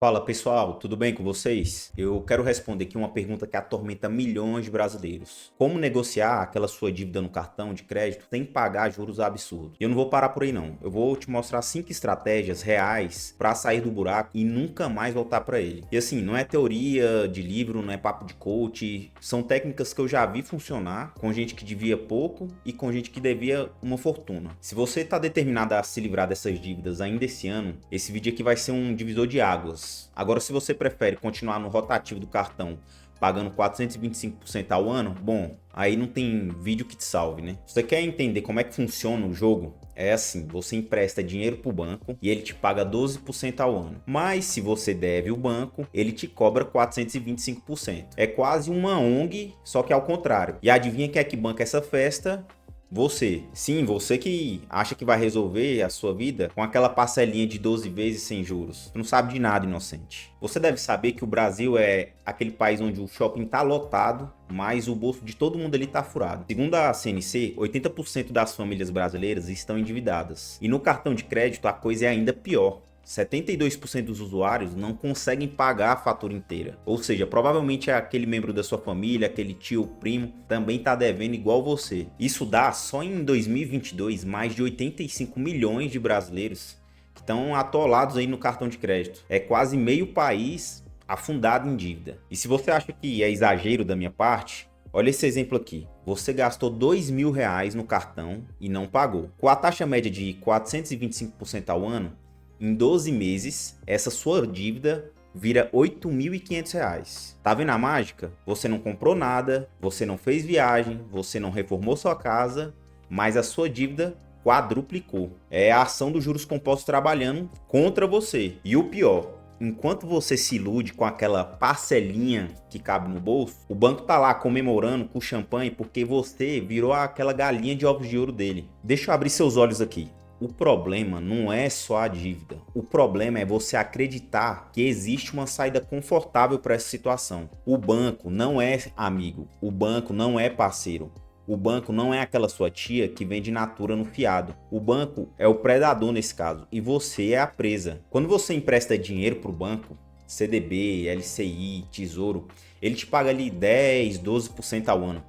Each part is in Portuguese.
Fala pessoal, tudo bem com vocês? Eu quero responder aqui uma pergunta que atormenta milhões de brasileiros. Como negociar aquela sua dívida no cartão de crédito sem pagar juros absurdos? E eu não vou parar por aí não. Eu vou te mostrar 5 estratégias reais para sair do buraco e nunca mais voltar para ele. E assim, não é teoria de livro, não é papo de coach, são técnicas que eu já vi funcionar com gente que devia pouco e com gente que devia uma fortuna. Se você está determinado a se livrar dessas dívidas ainda esse ano, esse vídeo aqui vai ser um divisor de águas. Agora, se você prefere continuar no rotativo do cartão, pagando 425% ao ano, bom, aí não tem vídeo que te salve, né? Se você quer entender como é que funciona o jogo, é assim, você empresta dinheiro pro banco e ele te paga 12% ao ano. Mas se você deve o banco, ele te cobra 425%. É quase uma ONG, só que ao contrário. E adivinha quem é que banca essa festa? Você. Sim, você que acha que vai resolver a sua vida com aquela parcelinha de 12 vezes sem juros. Tu não sabe de nada, inocente. Você deve saber que o Brasil é aquele país onde o shopping tá lotado, mas o bolso de todo mundo ali tá furado. Segundo a CNC, 80% das famílias brasileiras estão endividadas. E no cartão de crédito a coisa é ainda pior. 72% dos usuários não conseguem pagar a fatura inteira. Ou seja, provavelmente é aquele membro da sua família, aquele tio, primo, também está devendo igual você. Isso dá, só em 2022, mais de 85 milhões de brasileiros que estão atolados aí no cartão de crédito. É quase meio país afundado em dívida. E se você acha que é exagero da minha parte, olha esse exemplo aqui. Você gastou R$ 2.000 no cartão e não pagou. Com a taxa média de 425% ao ano, em 12 meses, essa sua dívida vira R$ 8.500. Tá vendo a mágica? Você não comprou nada, você não fez viagem, você não reformou sua casa, mas a sua dívida quadruplicou. É a ação dos juros compostos trabalhando contra você. E o pior, enquanto você se ilude com aquela parcelinha que cabe no bolso, o banco tá lá comemorando com champanhe porque você virou aquela galinha de ovos de ouro dele. Deixa eu abrir seus olhos aqui. O problema não é só a dívida. O problema é você acreditar que existe uma saída confortável para essa situação. O banco não é amigo. O banco não é parceiro. O banco não é aquela sua tia que vende natura no fiado. O banco é o predador nesse caso e você é a presa. Quando você empresta dinheiro para o banco, CDB, LCI, Tesouro, ele te paga ali 10, 12% ao ano.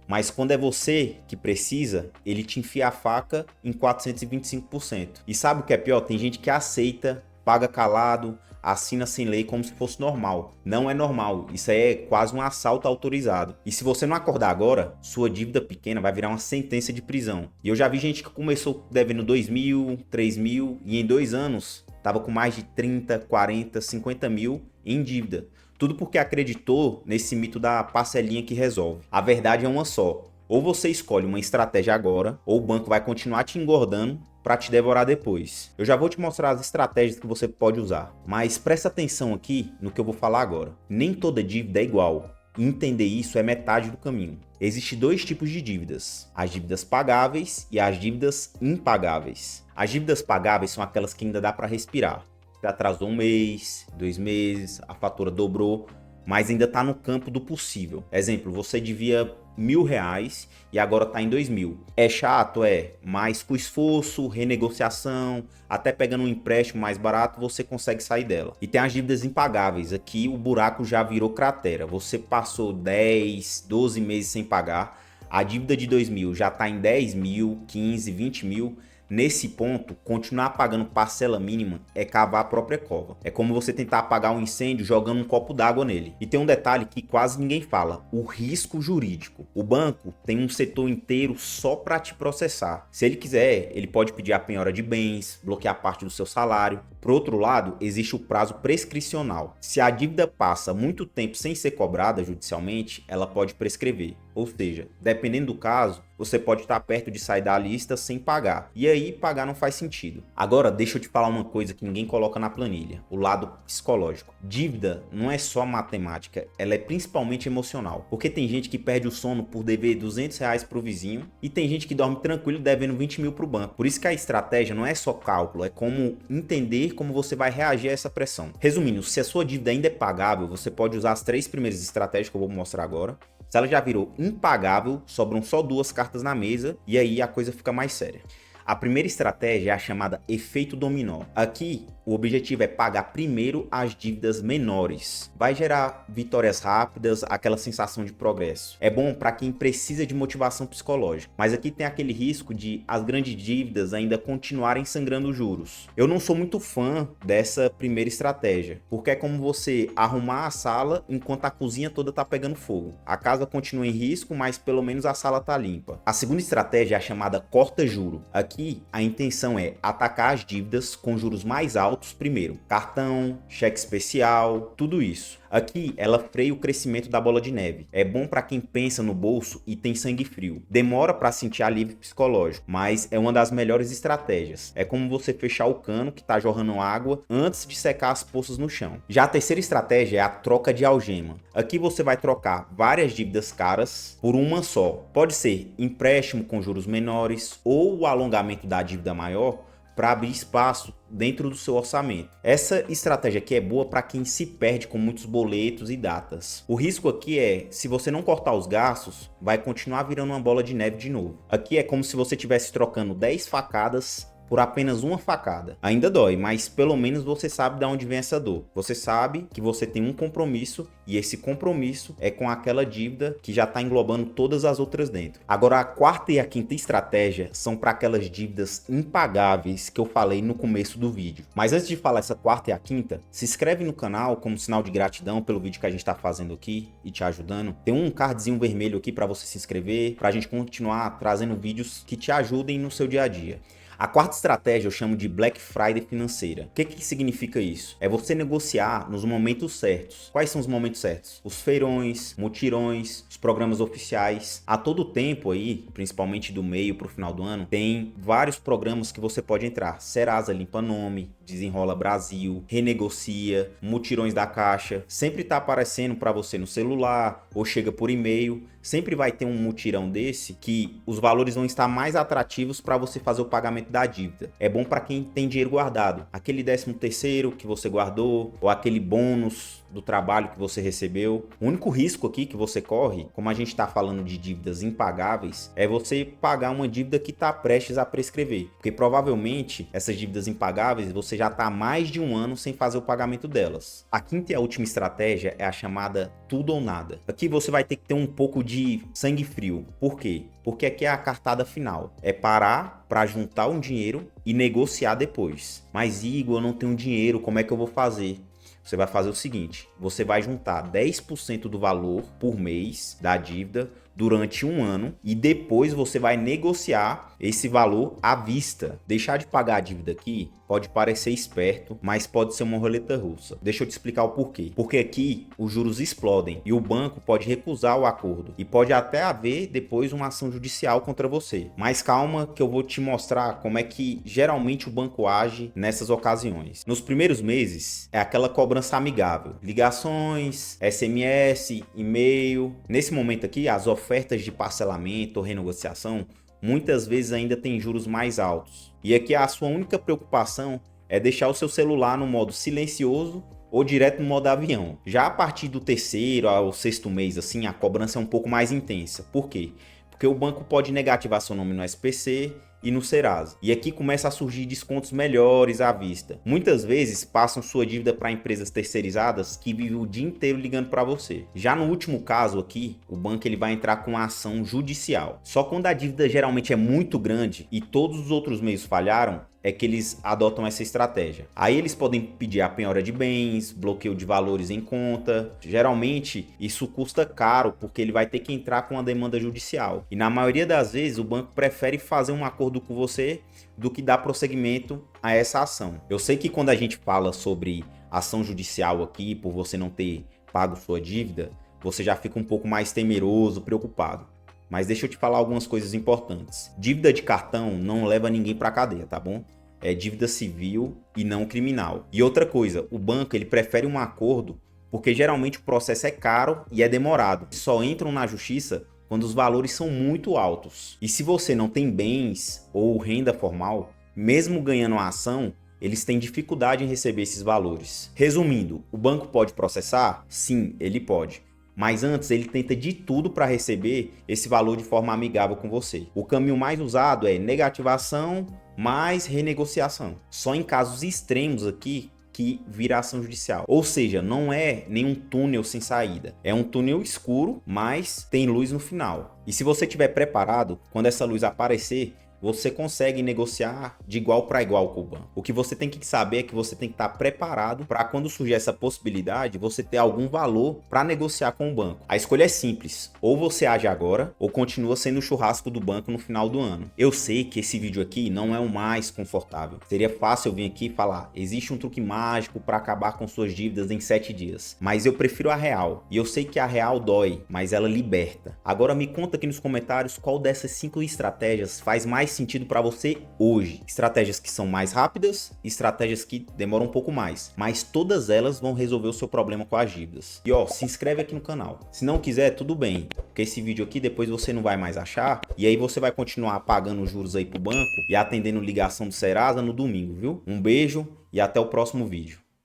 Mas quando é você que precisa, ele te enfia a faca em 425%. E sabe o que é pior? Tem gente que aceita, paga calado, assina sem lei como se fosse normal. Não é normal, isso aí é quase um assalto autorizado. E se você não acordar agora, sua dívida pequena vai virar uma sentença de prisão. E eu já vi gente que começou devendo 2.000, 3.000 e em 2 anos estava com mais de 30, 40, 50 mil em dívida. Tudo porque acreditou nesse mito da parcelinha que resolve. A verdade é uma só. Ou você escolhe uma estratégia agora, ou o banco vai continuar te engordando para te devorar depois. Eu já vou te mostrar as estratégias que você pode usar. Mas presta atenção aqui no que eu vou falar agora. Nem toda dívida é igual. E entender isso é metade do caminho. Existem dois tipos de dívidas: as dívidas pagáveis e as dívidas impagáveis. As dívidas pagáveis são aquelas que ainda dá para respirar. Você atrasou um mês, 2 meses, a fatura dobrou, mas ainda está no campo do possível. Exemplo, você devia R$ 1.000 e agora está em 2.000. É chato? É, mas com esforço, renegociação, até pegando um empréstimo mais barato, você consegue sair dela. E tem as dívidas impagáveis. Aqui o buraco já virou cratera. Você passou 10, 12 meses sem pagar. A dívida de 2.000 já está em 10.000, 15, 20 mil. Nesse ponto, continuar pagando parcela mínima é cavar a própria cova. É como você tentar apagar um incêndio jogando um copo d'água nele. E tem um detalhe que quase ninguém fala: o risco jurídico. O banco tem um setor inteiro só para te processar. Se ele quiser, ele pode pedir a penhora de bens, bloquear parte do seu salário. Por outro lado, existe o prazo prescricional. Se a dívida passa muito tempo sem ser cobrada judicialmente, ela pode prescrever. Ou seja, dependendo do caso, você pode estar perto de sair da lista sem pagar. E aí, pagar não faz sentido. Agora, deixa eu te falar uma coisa que ninguém coloca na planilha: o lado psicológico. Dívida não é só matemática, ela é principalmente emocional. Porque tem gente que perde o sono por dever R$ 200 pro vizinho e tem gente que dorme tranquilo devendo 20 mil pro banco. Por isso que a estratégia não é só cálculo, é como entender como você vai reagir a essa pressão. Resumindo, se a sua dívida ainda é pagável, você pode usar as 3 primeiras estratégias que eu vou mostrar agora. Se ela já virou impagável, sobram só 2 cartas na mesa e aí a coisa fica mais séria. A primeira estratégia é a chamada efeito dominó. Aqui, O objetivo é pagar primeiro as dívidas menores. Vai gerar vitórias rápidas, aquela sensação de progresso. É bom para quem precisa de motivação psicológica, mas aqui tem aquele risco de as grandes dívidas ainda continuarem sangrando juros. Eu não sou muito fã dessa primeira estratégia, porque é como você arrumar a sala enquanto a cozinha toda tá pegando fogo. A casa continua em risco, mas pelo menos a sala tá limpa. A segunda estratégia é a chamada corta juro. Aqui a intenção é atacar as dívidas com juros mais altos primeiro. Cartão, cheque especial, tudo isso. Aqui ela freia o crescimento da bola de neve. É bom para quem pensa no bolso e tem sangue frio. Demora para sentir alívio psicológico, mas é uma das melhores estratégias. É como você fechar o cano que está jorrando água antes de secar as poças no chão. Já a terceira estratégia é a troca de algema. Aqui você vai trocar várias dívidas caras por uma só. Pode ser empréstimo com juros menores ou o alongamento da dívida maior para abrir espaço dentro do seu orçamento. Essa estratégia aqui é boa para quem se perde com muitos boletos e datas. O risco aqui é, se você não cortar os gastos, vai continuar virando uma bola de neve de novo. Aqui é como se você estivesse trocando 10 facadas por apenas uma facada. Ainda dói, mas pelo menos você sabe de onde vem essa dor. Você sabe que você tem um compromisso e esse compromisso é com aquela dívida que já está englobando todas as outras dentro. Agora, a quarta e a quinta estratégia são para aquelas dívidas impagáveis que eu falei no começo do vídeo. Mas antes de falar essa quarta e a quinta, se inscreve no canal como sinal de gratidão pelo vídeo que a gente está fazendo aqui e te ajudando. Tem um cardzinho vermelho aqui para você se inscrever, para a gente continuar trazendo vídeos que te ajudem no seu dia a dia. A quarta estratégia eu chamo de Black Friday financeira. O que significa isso? É você negociar nos momentos certos. Quais são os momentos certos? Os feirões, mutirões, os programas oficiais. A todo tempo aí, principalmente do meio para o final do ano, tem vários programas que você pode entrar. Serasa Limpa Nome, Desenrola Brasil, Renegocia, Mutirões da Caixa. Sempre tá aparecendo para você no celular ou chega por e-mail. Sempre vai ter um mutirão desse que os valores vão estar mais atrativos para você fazer o pagamento da dívida. É bom para quem tem dinheiro guardado. Aquele 13º que você guardou ou aquele bônus do trabalho que você recebeu. O único risco aqui que você corre, como a gente está falando de dívidas impagáveis, é você pagar uma dívida que está prestes a prescrever. Porque provavelmente essas dívidas impagáveis você já está há mais de um ano sem fazer o pagamento delas. A quinta e a última estratégia é a chamada tudo ou nada. Aqui você vai ter que ter um pouco de sangue frio. Por quê? Porque aqui é a cartada final. É parar para juntar um dinheiro e negociar depois. Mas Igor, eu não tenho dinheiro, como é que eu vou fazer? Você vai fazer o seguinte, você vai juntar 10% do valor por mês da dívida durante um ano e depois você vai negociar esse valor à vista. Deixar de pagar a dívida aqui pode parecer esperto, mas pode ser uma roleta russa. Deixa eu te explicar o porquê. Porque aqui os juros explodem e o banco pode recusar o acordo e pode até haver depois uma ação judicial contra você. Mas calma que eu vou te mostrar como é que geralmente o banco age nessas ocasiões. Nos primeiros meses é aquela cobrança amigável, ligações, SMS, e-mail. Nesse momento aqui as ofertas de parcelamento ou renegociação muitas vezes ainda tem juros mais altos. E aqui a sua única preocupação é deixar o seu celular no modo silencioso ou direto no modo avião. Já a partir do terceiro ao sexto mês, assim, a cobrança é um pouco mais intensa. Por quê? Porque o banco pode negativar seu nome no SPC e no Serasa. E aqui começa a surgir descontos melhores à vista. Muitas vezes passam sua dívida para empresas terceirizadas que vivem o dia inteiro ligando para você. Já no último caso aqui, o banco ele vai entrar com uma ação judicial. Só quando a dívida geralmente é muito grande e todos os outros meios falharam, é que eles adotam essa estratégia. Aí eles podem pedir a penhora de bens, bloqueio de valores em conta. Geralmente isso custa caro porque ele vai ter que entrar com uma demanda judicial. E na maioria das vezes o banco prefere fazer um acordo com você do que dar prosseguimento a essa ação. Eu sei que quando a gente fala sobre ação judicial aqui, por você não ter pago sua dívida, você já fica um pouco mais temeroso, preocupado. Mas deixa eu te falar algumas coisas importantes. Dívida de cartão não leva ninguém para cadeia, tá bom? É dívida civil e não criminal. E outra coisa, o banco ele prefere um acordo porque geralmente o processo é caro e é demorado. Só entram na justiça quando os valores são muito altos. E se você não tem bens ou renda formal, mesmo ganhando a ação, eles têm dificuldade em receber esses valores. Resumindo, o banco pode processar? Sim, ele pode. Mas antes ele tenta de tudo para receber esse valor de forma amigável com você. O caminho mais usado é negativação mais renegociação. Só em casos extremos aqui que vira ação judicial. Ou seja, não é nenhum túnel sem saída. É um túnel escuro, mas tem luz no final. E se você estiver preparado, quando essa luz aparecer, você consegue negociar de igual para igual com o banco. O que você tem que saber é que você tem que estar preparado para quando surgir essa possibilidade, você ter algum valor para negociar com o banco. A escolha é simples, ou você age agora, ou continua sendo o churrasco do banco no final do ano. Eu sei que esse vídeo aqui não é o mais confortável. Seria fácil eu vir aqui e falar, existe um truque mágico para acabar com suas dívidas em 7 dias. Mas eu prefiro a real. E eu sei que a real dói, mas ela liberta. Agora me conta aqui nos comentários qual dessas 5 estratégias faz mais sentido para você hoje. Estratégias que são mais rápidas, estratégias que demoram um pouco mais, mas todas elas vão resolver o seu problema com as dívidas. E ó, se inscreve aqui no canal. Se não quiser, tudo bem, porque esse vídeo aqui depois você não vai mais achar e aí você vai continuar pagando juros aí pro banco e atendendo ligação do Serasa no domingo, viu? Um beijo e até o próximo vídeo.